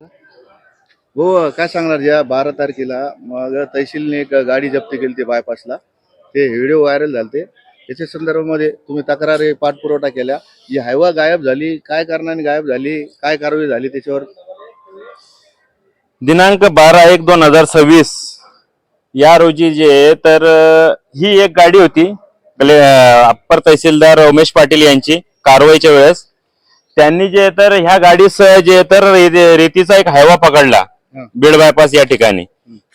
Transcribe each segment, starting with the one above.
हो, काय सांगणार या 12 तारखेला मग तहसीलने एक गाडी जप्त केली होती बायपासला. ते व्हिडिओ व्हायरल झालते. त्याच्या संदर्भामध्ये तुम्ही तक्रारी पाठपुरावा केल्या. जी हायवा गायब झाली, काय कारणाने गायब झाली, काय कारवाई झाली त्याच्यावर? दिनांक 12/1/2026 या रोजी जे तर ही एक गाडी होती अप्पर तहसीलदार उमेश पाटील यांची कारवाईच्या वेळेस त्यांनी जे तर ह्या गाडीसह जे तर रेतीचा एक हायवा पकडला बीड बायपास या ठिकाणी.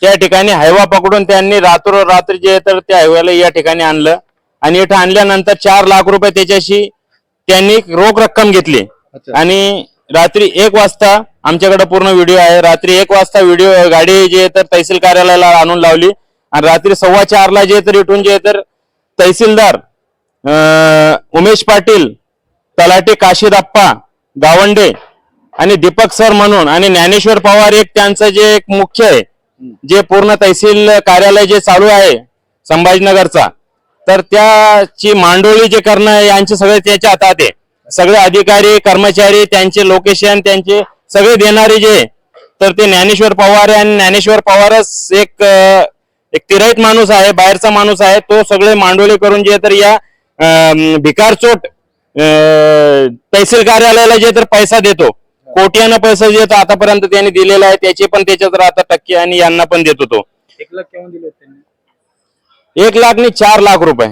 त्या ठिकाणी हायवा पकडून त्यांनी रात्री जे तर त्या हायव्याला या ठिकाणी आणलं आणि इथं आणल्यानंतर 4 लाख रुपये त्याच्याशी त्यांनी रोख रक्कम घेतली. आणि रात्री 1 वाजता आमच्याकडे पूर्ण व्हिडिओ आहे. रात्री 1 वाजता गाडी जे तर तहसील कार्यालयाला आणून लावली आणि रात्री 4:15 जे तर इथून जे तर तहसीलदार उमेश पाटील, तलाठी काशीदप्पा गावंडे आणि दीपक सर म्हणून आणि ज्ञानेश्वर पवार एक त्यांचं जे एक मुख्य आहे, जे पूर्ण तहसील कार्यालय जे चालू आहे संभाजीनगरचा, तर त्याची मांडोळी जे करणं यांचे सगळे त्याच्या हातात आहे. सगळे अधिकारी कर्मचारी त्यांचे लोकेशन त्यांचे सगळे देणारे जे तर ते ज्ञानेश्वर पवार आहे. आणि ज्ञानेश्वर पवारच एक तिराईत माणूस आहे, बाहेरचा माणूस आहे. तो सगळे मांडोळी करून जे तर या भिकारचोट तहसील कार्यालयाला जे तर पैसा देतो, कोट्यानं पैसा देतो. आतापर्यंत त्यांनी दिलेला आहे. त्याचे पण त्याच्यात आता टक्के आणि यांना पण देतो तो. 1 लाख केव्हा दिले त्यांनी? 1 लाख नाही 4 लाख रुपये.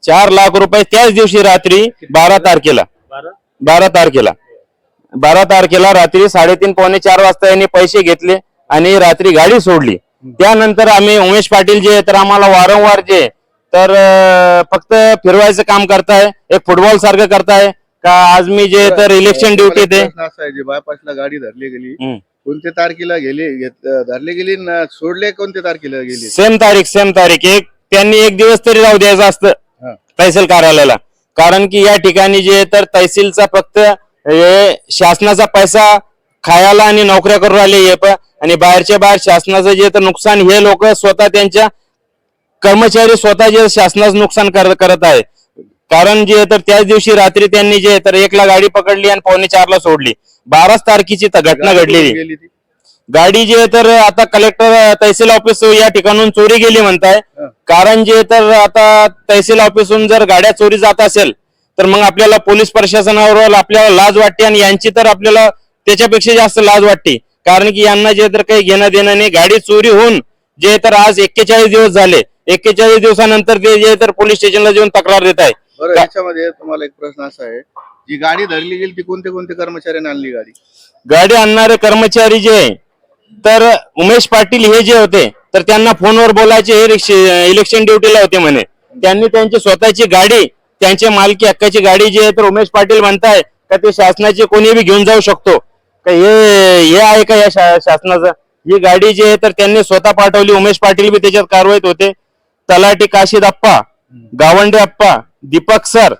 4 लाख रुपये त्याच दिवशी रात्री 12 तारखेला 12 तारखेला रात्री 3:30-4 वाजता यांनी पैसे घेतले आणि रात्री गाडी सोडली. त्यानंतर आम्ही उमेश पाटील जे तर आम्हाला वारंवार जे तर फक्त फिरवायचं काम करताय, एक फुटबॉल सारखं करताय का आज मी जे तर इलेक्शन ड्युटी ते जे बायपासला गाडी धरली गेली कोणत्या तारखेला धरली गेली ना सोडले कोणत्या तारखेला गेली? सेम तारीख त्यांनी 1 दिवस तरी राहू द्यायचं असतं तहसील कार्यालयाला. कारण की या ठिकाणी जे तर तहसीलचा फक्त शासनाचा पैसा खायला आणि नोकऱ्या करून राहिले आणि बाहेरच्या बाहेर शासनाचं जे तर नुकसान हे लोक स्वतः त्यांच्या कर्मचारी स्वतः जे शासनाचं नुकसान करत आहे. कारण जे तर त्याच दिवशी रात्री त्यांनी जे तर 1 ला गाडी पकडली आणि 3:45 सोडली. 12 तारखेची घटना घडलेली. गाडी जे तर आता कलेक्टर तहसील ऑफिस या ठिकाणून चोरी गेली म्हणताय. कारण जे तर आता तहसील ऑफिसून जर गाड्या चोरी जात असेल तर मग आपल्याला पोलीस प्रशासनावर आपल्याला लाज वाटते आणि यांची तर आपल्याला त्याच्यापेक्षा जास्त लाज वाटते. कारण की यांना जे तर काही घेणं देणं नाही. गाडी चोरी होऊन जे तर आज 41 दिवस झाले. 41 दिवसानंतर ते जे तर पोलीस स्टेशनला जाऊन तक्रार देत आहे. बरं, याच्यामध्ये तुम्हाला एक प्रश्न असा आहे, जी गाडी धरली गेली ती कोणत्या कर्मचाऱ्यांनी आणली गाडी आणणारे कर्मचारी जे तर उमेश पाटील हे जे होते तर त्यांना फोनवर बोलायचे, हे इलेक्शन ड्युटीला होते म्हणे. त्यांनी त्यांची स्वतःची गाडी, त्यांच्या मालकी हक्काची गाडी जे तर उमेश पाटील म्हणताय का ते शासनाचे कोणी बी घेऊन जाऊ शकतो का, हे आहे का या शासनाचं? ही गाडी जी आहे तर त्यांनी स्वतः पाठवली. उमेश पाटील बी त्याच्यात कारवाईत होते. तलाठी काशीदप्पा, गावंडे अप्पा, दीपक सर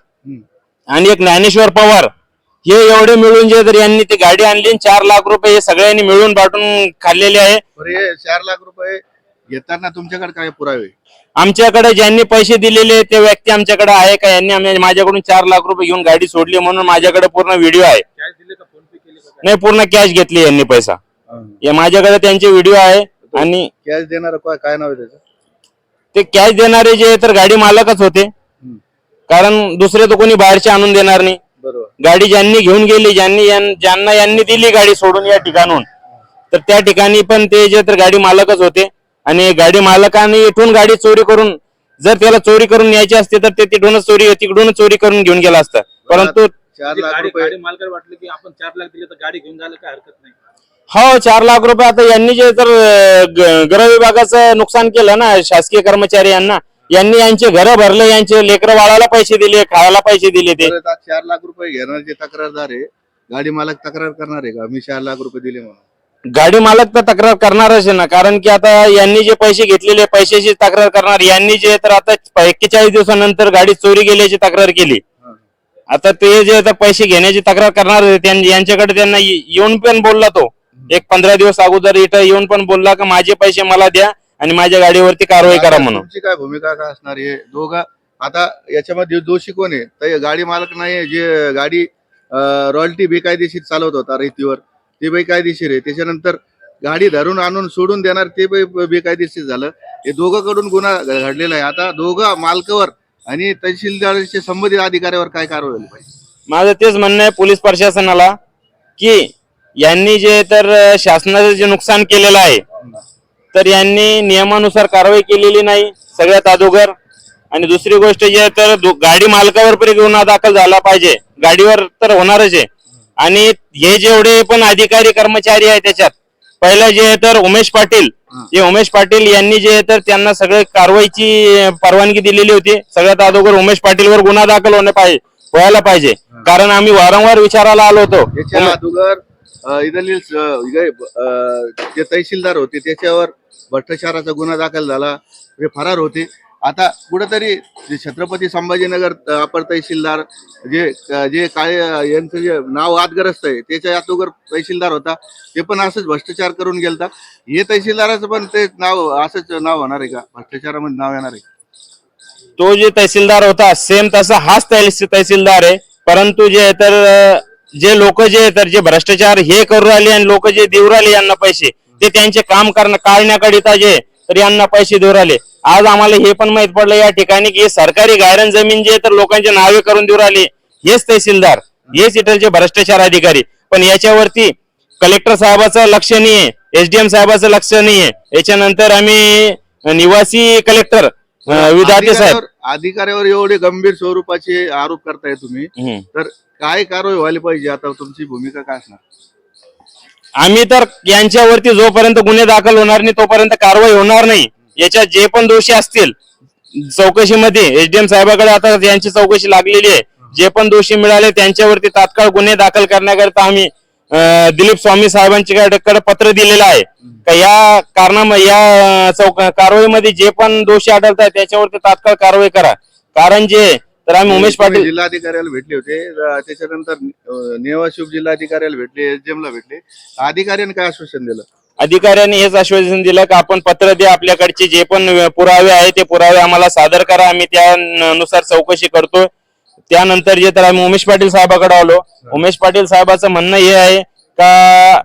आणि एक ज्ञानेश्वर पवार हे एवढे मिळून जे तर यांनी ती गाडी आणली. 4 लाख रुपये हे सगळ्यांनी मिळून बाटून खाल्लेले आहे. 4 लाख रुपये घेताना तुमच्याकडे काय पुरावे? आमच्याकडे ज्यांनी पैसे दिलेले ते व्यक्ती आमच्याकडे आहे का? यांनी माझ्याकडून 4 लाख रुपये घेऊन गाडी सोडली म्हणून माझ्याकडे पूर्ण व्हिडिओ आहे. नाही, पूर्ण कॅश घेतली यांनी पैसा. माझ्याकडे त्यांचे व्हिडिओ आहे. आणि कॅश देणार काय नाव आहे त्याचं? ते कॅश देणारे जे तर गाडी मालकच होते. कारण दुसरे तर कोणी बाहेरचे आणून देणार नाही. गाडी ज्यांनी घेऊन गेली, ज्यांना यांनी दिली गाडी सोडून या ठिकाणून, तर त्या ठिकाणी पण ते जे तर गाडी मालकच होते. आणि गाडी मालकाने इथून गाडी चोरी करून, जर त्याला चोरी करून न्यायची असते तर ते तिकडून चोरी करून घेऊन गेला असता. परंतु 4 लाख रुपये मालकाला वाटलं की आपण 4 लाख दिले तर गाडी घेऊन जायला काय हरकत नाही. हो, 4 लाख रुपये आता यांनी जे तर गृह विभागाचं नुकसान केलं ना शासकीय कर्मचारी यांनी यांचे घर भरले, यांचे लेकरं बाळाला पैसे दिले, खायला पैसे दिले. ते 4 लाख रुपये घेणार जे तक्रारदार आहे, गाडी मालक तक्रार करणार आहे का मी 4 लाख रुपये दिले म्हणून? गाडी मालक तर तक्रार करणारच आहे ना. कारण की आता यांनी जे पैसे घेतलेले पैशाची तक्रार करणार. यांनी जे तर आता 41 दिवसानंतर गाडी चोरी गेल्याची तक्रार केली. आता ते जे तर पैसे घेण्याची तक्रार करणार यांच्याकडे त्यांना येऊन पण बोलला तो. एक 15 दिवस अगोदर इथं येऊन पण बोलला की माझे पैसे मला द्या आणि माझ्या गाडीवरती कारवाई करा म्हणून. तुमची काय भूमिका काय असणार? हे दोघं आता याच्यामध्ये दोषी कोण आहे? तर गाडी मालक नाही, जे गाडी रॉयल्टी बेकायदेशीर चालवत होता रेतीवर, ते बेकायदेशीर आहे. त्याच्यानंतर गाडी धरून आणून सोडून देणार ते बेकायदेशीर झालं. हे दोघांकडून गुन्हा घडलेला आहे. आता दोघं मालकावर आणि तहसीलदारचे संबंधित अधिकाऱ्यावर काय कारवाई झाली पाहिजे? माझं तेच म्हणणं आहे पोलीस प्रशासनाला की यांनी जे तर शासनाचं जे नुकसान केलेलं आहे तर यांनी नियमानुसार कारवाई केलेली नाही सगळ्यात अगोदर. आणि दुसरी गोष्ट जी आहे तर गाडी मालकावर पण गुन्हा दाखल झाला पाहिजे. गाडीवर तर होणारच आहे. आणि हे जेवढे पण अधिकारी कर्मचारी आहे त्याच्यात पहिलं जे आहे तर उमेश पाटील, जे उमेश पाटील यांनी जे आहे तर त्यांना सगळे कारवाईची परवानगी दिलेली होती. सगळ्यात अगोदर उमेश पाटीलवर गुन्हा दाखल व्हायला पाहिजे. कारण आम्ही वारंवार विचारायला आलो होतो. याच्या अगोदर इथले जे तहसीलदार होते त्याच्यावर भ्रष्टाचाराचा गुन्हा दाखल झाला, ते फरार होते. आता कुठेतरी जे छत्रपती संभाजीनगर अपर तहसीलदार जे जे काय यांचं जे नाव वादग्रस्त आहे त्याच्या अगोदर तहसीलदार होता, ते पण असंच भ्रष्टाचार करून गेलता. हे तहसीलदाराचं पण ते नाव असंच नाव होणार आहे का? भ्रष्टाचारामध्ये नाव येणार आहे? तो जे तहसीलदार होता सेम तसा हाच तहसीलदार आहे. परंतु जे तर जे लोक जे तर जे भ्रष्टाचार हे करू राहिले आणि लोक जे देऊ राहिले यांना पैसे, ते त्यांचे काम काढण्याकरिता जे तर यांना पैसे देऊ राहिले. आज आम्हाला हे पण माहित पडलं या ठिकाणी की सरकारी गायरन जमीन जे तर लोकांचे नावे करून देऊ राहिले हेच तहसीलदार, हेच इथलचे भ्रष्टाचार अधिकारी. पण याच्यावरती कलेक्टर साहेबाचं लक्ष नाहीये, एसडीएम साहेबाचं लक्ष नाहीये. याच्यानंतर आम्ही निवासी कलेक्टर विधाते साहेब अधिकाऱ्यावर एवढे गंभीर स्वरूपाचे आरोप करताय तुम्ही, तर काय कारवाई व्हायला पाहिजे? आता तुमची भूमिका काय असणार? आम्ही तर यांच्यावरती जोपर्यंत गुन्हे दाखल होणार नाही तोपर्यंत कारवाई होणार नाही. याच्यात जे पण दोषी असतील चौकशीमध्ये एसडीएम साहेबाकडे आता यांची चौकशी लागलेली आहे. जे पण दोषी मिळाले त्यांच्यावरती तात्काळ गुन्हे दाखल करण्याकरिता आम्ही दिलीप स्वामी साहेबांच्याकडे पत्र दिलेलं आहे. का या कारवाईमध्ये जे पण दोषी आढळतात त्याच्यावरती तात्काळ कारवाई करा. कारण जे तर आम्ही उमेश पाटील जिल्हाधिकाऱ्याला भेटले होते, त्याच्यानंतर नेवाशी जिल्हाधिकाऱ्याला भेटले, एसडीएम ला भेटले. अधिकाऱ्यांनी काय आश्वासन दिलं? अधिकाऱ्यांनी हेच आश्वासन दिलं की आपण पत्र द्या, आपल्याकडचे जे पण पुरावे आहे ते पुरावे आम्हाला सादर करा, आम्ही त्यानुसार चौकशी करतो. त्यानंतर जे तर आम्ही उमेश पाटील साहेबाकडे आलो. उमेश पाटील साहेबाचं म्हणणं हे आहे का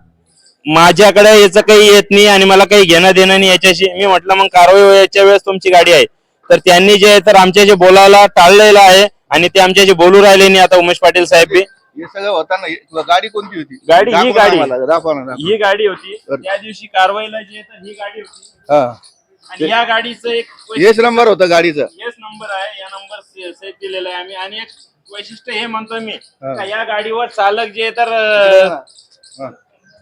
माझ्याकडे याचं काही येत नाही आणि मला काही घेणं देणं नाही याच्याशी. मी म्हटलं मग कारवाई व्हायच्या वेळेस तुमची गाडी आहे. तर त्यांनी जे तर आमच्याशी बोलायला टाळलेलं आहे आणि ते आमच्याशी बोलू राहिले नाही. आता उमेश पाटील साहेब हे सगळं होताना गाडी कोणती होती? गाडी ही गाडी दाखवा ना. ही गाडी होती त्या दिवशी कारवाईला जे तर ही गाडी होती. आणि या गाडीचं एक हेच नंबर होता गाडीचा, हेच नंबर आहे. या नंबर सेट दिलेला आहे आम्ही. आणि एक वैशिष्ट्य हे म्हणतोय मी का या गाडीवर चालक जे तर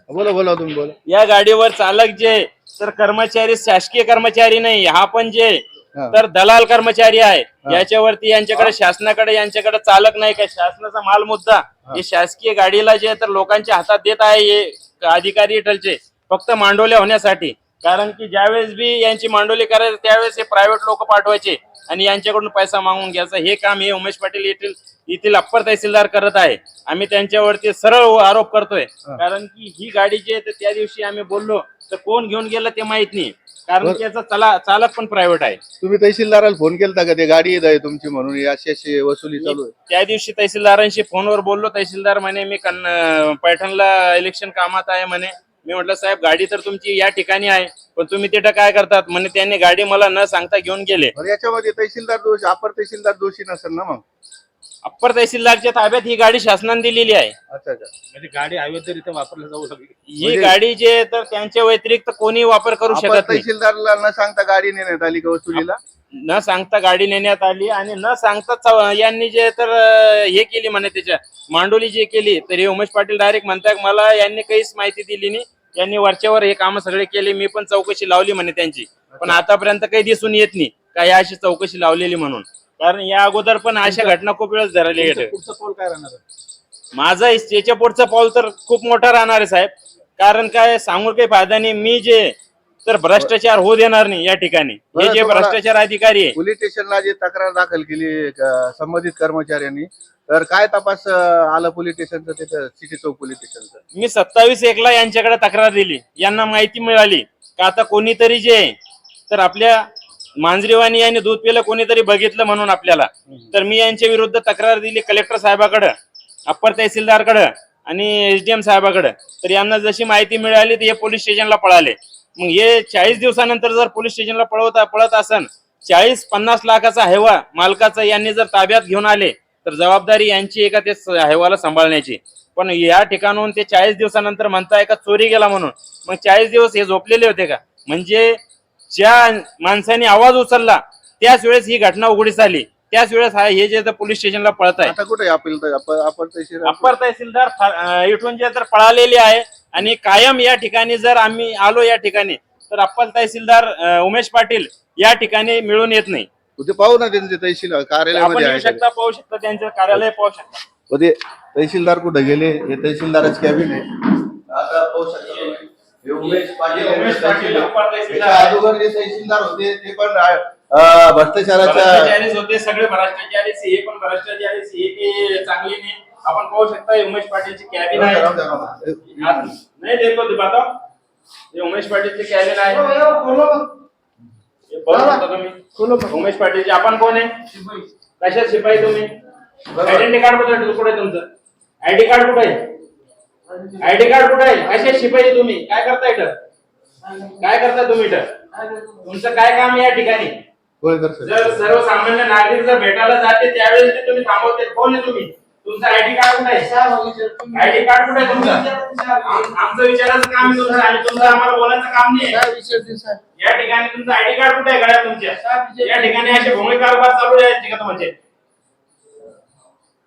बोला तुम्ही बोला. या गाडीवर चालक जे तर कर्मचारी शासकीय कर्मचारी नाही, हा पण जे तर दलाल कर्मचारी आहे. याच्यावरती यांच्याकडे शासनाकडे यांच्याकडे चालक नाही का शासनाचा माल मुद्दा हे शासकीय गाडीला जे तर लोकांच्या हातात देत आहे हे अधिकारी इटलचे फक्त मांडवल्या होण्यासाठी. कारण की ज्यावेळेस बी यांची मांडवली करायची त्यावेळेस हे प्रायव्हेट लोक पाठवायचे आणि यांच्याकडून पैसा मागून घ्यायचा. हे काम हे उमेश पाटील येथील अप्पर तहसीलदार करत आहे. आम्ही त्यांच्यावरती सरळ आरोप करतोय. कारण की ही गाडी जी आहे त्या दिवशी आम्ही बोललो तर कोण घेऊन गेलं ते माहित नाही. कारण त्याचा चालक पण प्रायव्हेट आहे. तुम्ही तहसीलदाराला फोन केलता का? ते गाडी आहे तुमची म्हणून अशी वसुली चालू आहे. त्या दिवशी तहसीलदारांशी फोनवर बोललो. तहसीलदार म्हणे मी पैठणला इलेक्शन कामात आहे म्हणे. मी म्हटलं साहेब गाडी तर तुमची या ठिकाणी आहे पण तुम्ही तिथं काय करतात म्हणे. त्यांनी गाडी मला न सांगता घेऊन गेले. याच्यामध्ये तहसीलदार दोषी, अपर तहसीलदार दोषी नसेल ना? मग अप्पर तहसीलदारच्या ताब्यात ही गाडी शासनाने दिलेली आहे. अच्छा म्हणजे गाडी अवैधरित्या वापरली जाऊ शकते. ही गाडी जे तर त्यांच्या व्यतिरिक्त कोणी वापर करू शकत नाही. तहसीलदारला न सांगता गाडी नेण्यात आली का वसुलीला? न सांगता गाडी नेण्यात आली आणि न सांगता यांनी जे तर हे केली म्हणे त्याच्या मांडोली जे केली. तर हे उमेश पाटील डायरेक्ट म्हणतात मला यांनी काहीच माहिती दिली नाही. यांनी वरच्यावर हे काम सगळे केले. मी पण चौकशी लावली म्हणे त्यांची पण आतापर्यंत काही दिसून येत नाही का या अशी चौकशी लावलेली म्हणून. कारण या अगोदर पण अशा घटना खूप वेळेस झालेल्या आहेत. पुढचं पाऊल काय राहणार? माझा याच्या पुढचं पाऊल तर खूप मोठा राहणार आहे साहेब. कारण काय सांगून काही फायदा नाही. मी जे तर भ्रष्टाचार होऊ देणार नाही या ठिकाणी. हे जे भ्रष्टाचार अधिकारी आहे पोलीस स्टेशनला जे तक्रार दाखल केली संबंधित कर्मचाऱ्यांनी, तर काय तपास आला पोलीस स्टेशनचं? तिथं सिटी चौक पोलीस स्टेशनचं मी 27/1 यांच्याकडे तक्रार दिली. यांना माहिती मिळाली का आता कोणीतरी जे तर आपल्या मांजरीवाणी आणि दूध पिलं कोणीतरी बघितलं म्हणून आपल्याला. तर मी यांच्या विरुद्ध तक्रार दिली कलेक्टर साहेबाकडे, अप्पर तहसीलदारकडे आणि एसडीएम साहेबाकडे, तर यांना जशी माहिती मिळाली तर हे पोलीस स्टेशनला पळाले. मग हे 40 दिवसानंतर जर पोलीस स्टेशनला पळत असन, 40-50 लाखाचा हेवा मालकाचा यांनी जर ताब्यात घेऊन आले तर जबाबदारी यांची आहे का ते हेवाला सांभाळण्याची. पण या ठिकाणून ते 40 दिवसानंतर म्हणताय का चोरी गेला म्हणून. मग 40 दिवस हे झोपलेले होते का? म्हणजे ज्या माणसाने आवाज उचलला त्याच वेळेस ही घटना उघडीस आली, त्याच वेळेस हे जे पोलीस स्टेशनला पळत आहे. आता कुठे अपील आपण तहसील अप्पर तहसीलदार इथून जे तर पळालेले आहे आणि कायम या ठिकाणी जर आम्ही आलो या ठिकाणी तर अप्पर तहसीलदार उमेश पाटील या ठिकाणी मिळून येत नाही. ते पाहू ना त्यांचे तहसील आपण कार्यालयामध्ये येऊ आहे. शकता, पाहू शकता, त्यांचं कार्यालय पाहू शकता. ते तहसीलदार कुठे गेले? हे तहसीलदारच कॅबिन आहे. आता पाहू शकता तुम्ही. हे उमेश पाटील हे उमेश पाटील अप्पर तहसीलदार. तहसीलदार याच्या अगोदर जे तहसीलदार होते ते पण भ्रष्टाचाराच्या भ्रष्टाचारीच होते सगळे, भ्रष्टाचारी. हे पण भ्रष्टाचारी, हे चांगली नाही. आपण पाहू शकता हे उमेश पाटीलची कॅबिन आहे. नाही देखो दिखाता, हे उमेश पाटीलची कॅबिन आहे. हे पाहू शकता तुम्ही उमेश पाटीलची. आपण कोण आहे? कशात शिपाई तुम्ही? आयडेंटिटी कार्ड कुठे आहे तुमचं? आयडी कार्ड कुठे आहे? आयडी कार्ड कुठे आहे? कशात शिपाई तुम्ही? काय करता इथं? काय करता तुम्ही इथं? तुमचं काय काम या ठिकाणी? जर सर्वसामान्य नागरिक जर भेटायला जाते त्यावेळेस ते तुम्ही थांबवते. कोण आहे तुम्ही? तुमचं आयडी कार्ड कुठे आहे? आयडी कार्ड कुठे आहे तुमचं? आमचं विचारायचं काम आहे तुमचं, आणि तुमचं आम्हाला बोलायचं काम नाही. या ठिकाणी तुमचं आयडी कार्ड कुठे आहे गड्या तुमच्या? या ठिकाणी असे भोंगळी कारभार चालू आहे का म्हणजे?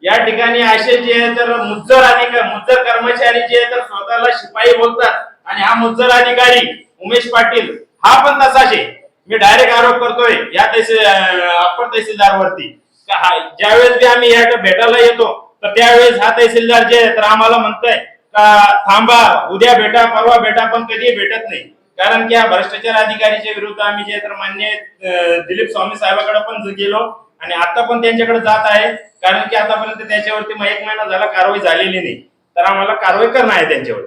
या ठिकाणी असे जे तर मुज्जर कर्मचारी जे तर स्वतःला शिपाई बोलतात, आणि हा मुज्जर अधिकारी उमेश पाटील हा पण तसाच आहे. मी डायरेक्ट आरोप करतोय या अप्पर तहसीलदारवरती. ज्यावेळेस बी आम्ही या भेटायला येतो तर त्यावेळेस हा तहसीलदार जे तर आम्हाला म्हणतोय का थांबा, उद्या भेटा, परवा भेटा, पण कधी भेटत नाही. कारण की हा भ्रष्टाचार अधिकारीच्या विरुद्ध आम्ही जे तर मान्य दिलीप स्वामी साहेबांकडे पण गेलो आणि आता पण त्यांच्याकडे जात आहे. कारण की आतापर्यंत त्याच्यावरती 1 महिना झाला कारवाई झालेली नाही, तर आम्हाला कारवाई करणं आहे त्यांच्यावर.